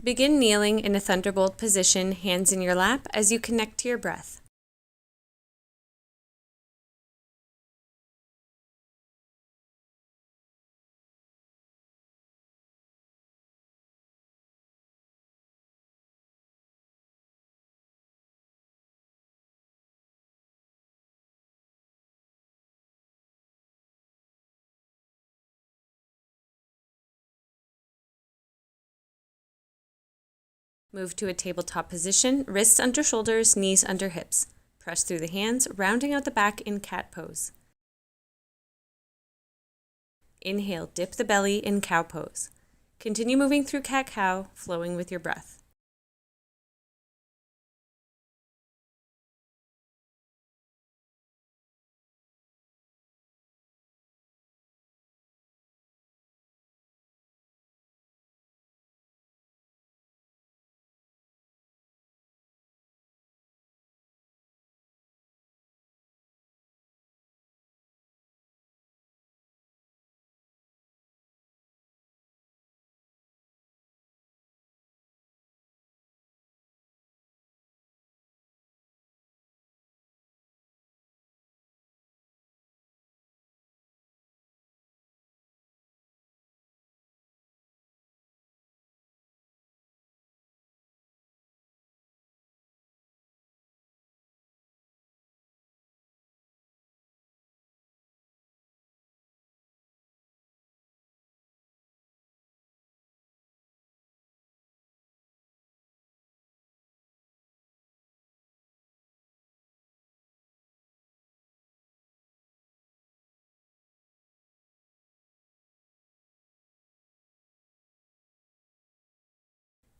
Begin kneeling in a thunderbolt position, hands in your lap as you connect to your breath. Move to a tabletop position, wrists under shoulders, knees under hips. Press through the hands, rounding out the back in cat pose. Inhale, dip the belly in cow pose. Continue moving through cat-cow, flowing with your breath.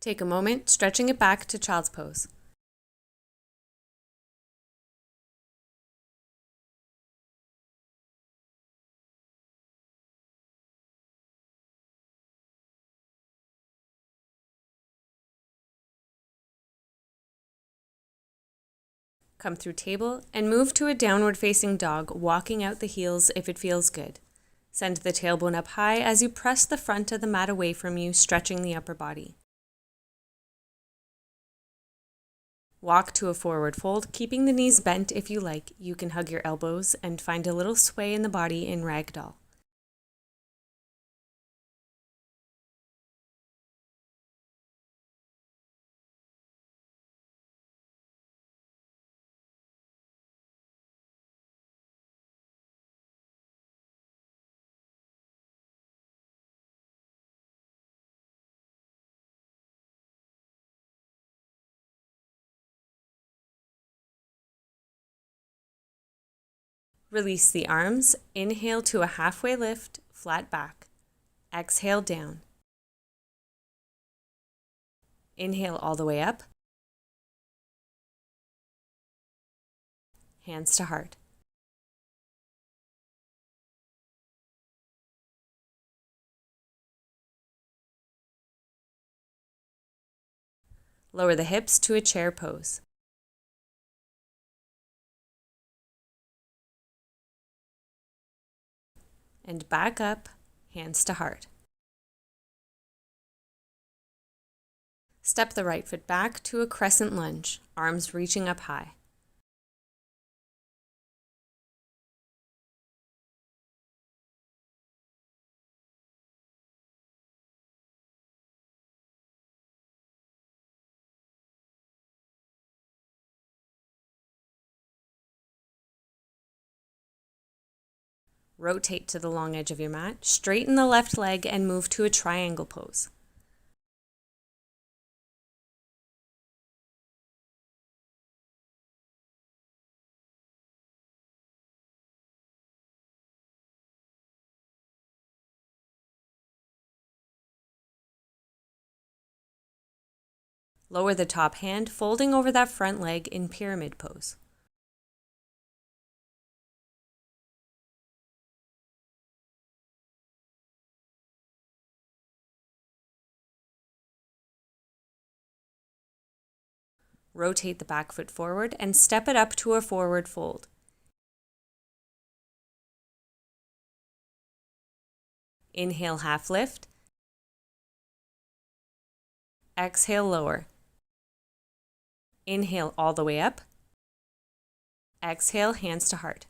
Take a moment, stretching it back to child's pose. Come through table and move to a downward facing dog, walking out the heels if it feels good. Send the tailbone up high as you press the front of the mat away from you, stretching the upper body. Walk to a forward fold, keeping the knees bent if you like. You can hug your elbows and find a little sway in the body in ragdoll. Release the arms. Inhale to a halfway lift, flat back. Exhale down. Inhale all the way up. Hands to heart. Lower the hips to a chair pose. And back up, hands to heart. Step the right foot back to a crescent lunge, arms reaching up high. Rotate to the long edge of your mat, straighten the left leg and move to a triangle pose. Lower the top hand, folding over that front leg in pyramid pose. Rotate the back foot forward and step it up to a forward fold. Inhale, half lift. Exhale, lower. Inhale all the way up. Exhale, hands to heart.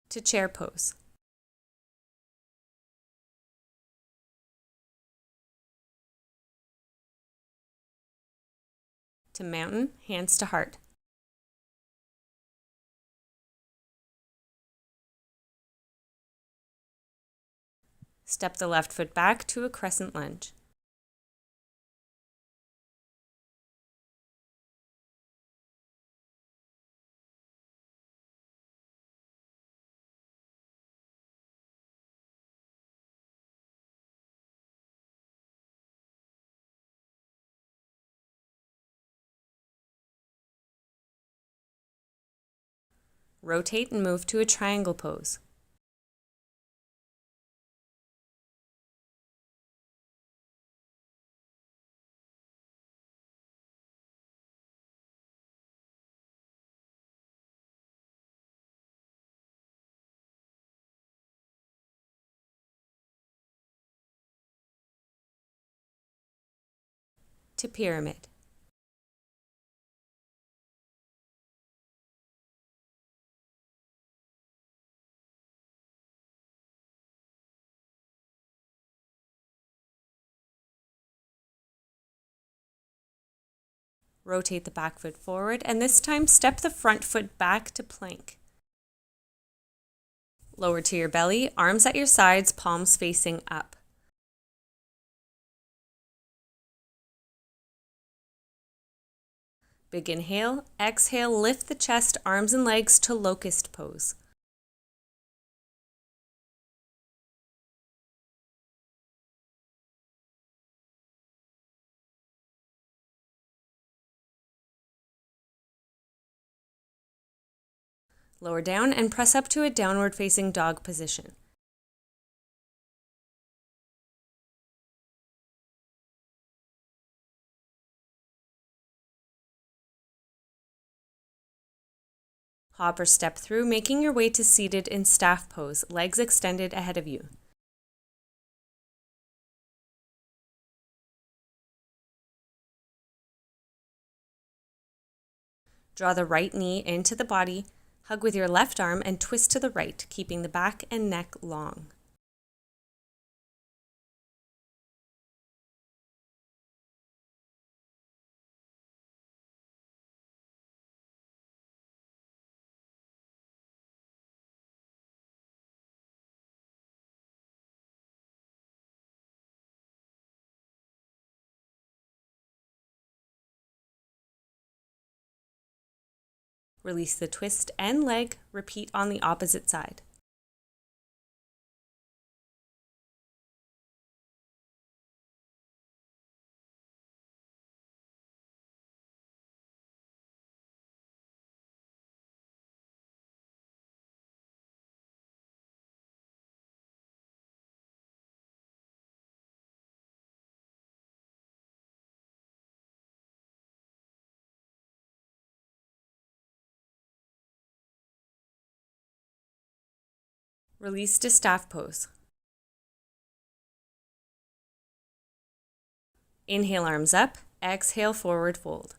To chair pose. To mountain, hands to heart. Step the left foot back to a crescent lunge. Rotate and move to a triangle pose. To pyramid. Rotate the back foot forward, and this time step the front foot back to plank. Lower to your belly, arms at your sides, palms facing up. Big inhale, exhale, lift the chest, arms and legs to locust pose. Lower down and press up to a downward facing dog position. Hop or step through, making your way to seated in staff pose, legs extended ahead of you. Draw the right knee into the body, hug with your left arm and twist to the right, keeping the back and neck long. Release the twist and leg, repeat on the opposite side. Release to staff pose. Inhale, arms up. Exhale, forward fold.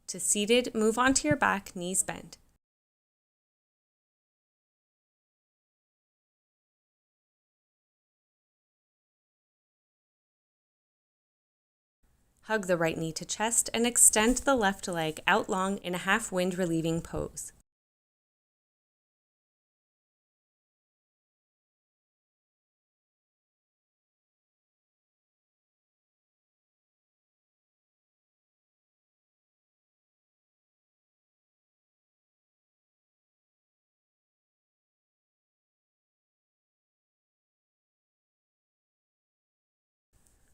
To seated, move onto your back, knees bent. Hug the right knee to chest and extend the left leg out long in a half wind relieving pose.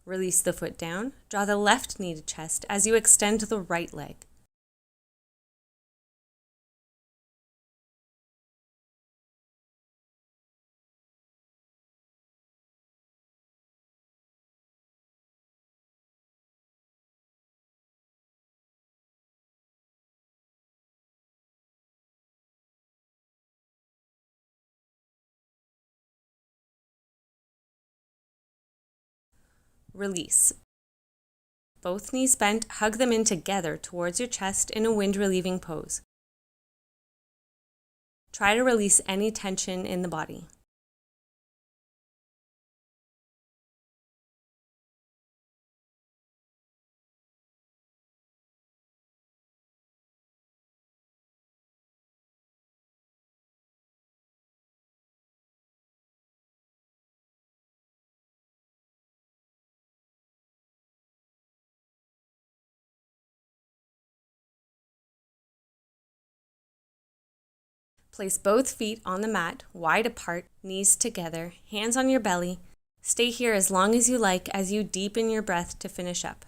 Release the foot down. Draw the left knee to chest as you extend the right leg. Release. Both knees bent, hug them in together towards your chest in a wind-relieving pose. Try to release any tension in the body. Place both feet on the mat, wide apart, knees together, hands on your belly. Stay here as long as you like as you deepen your breath to finish up.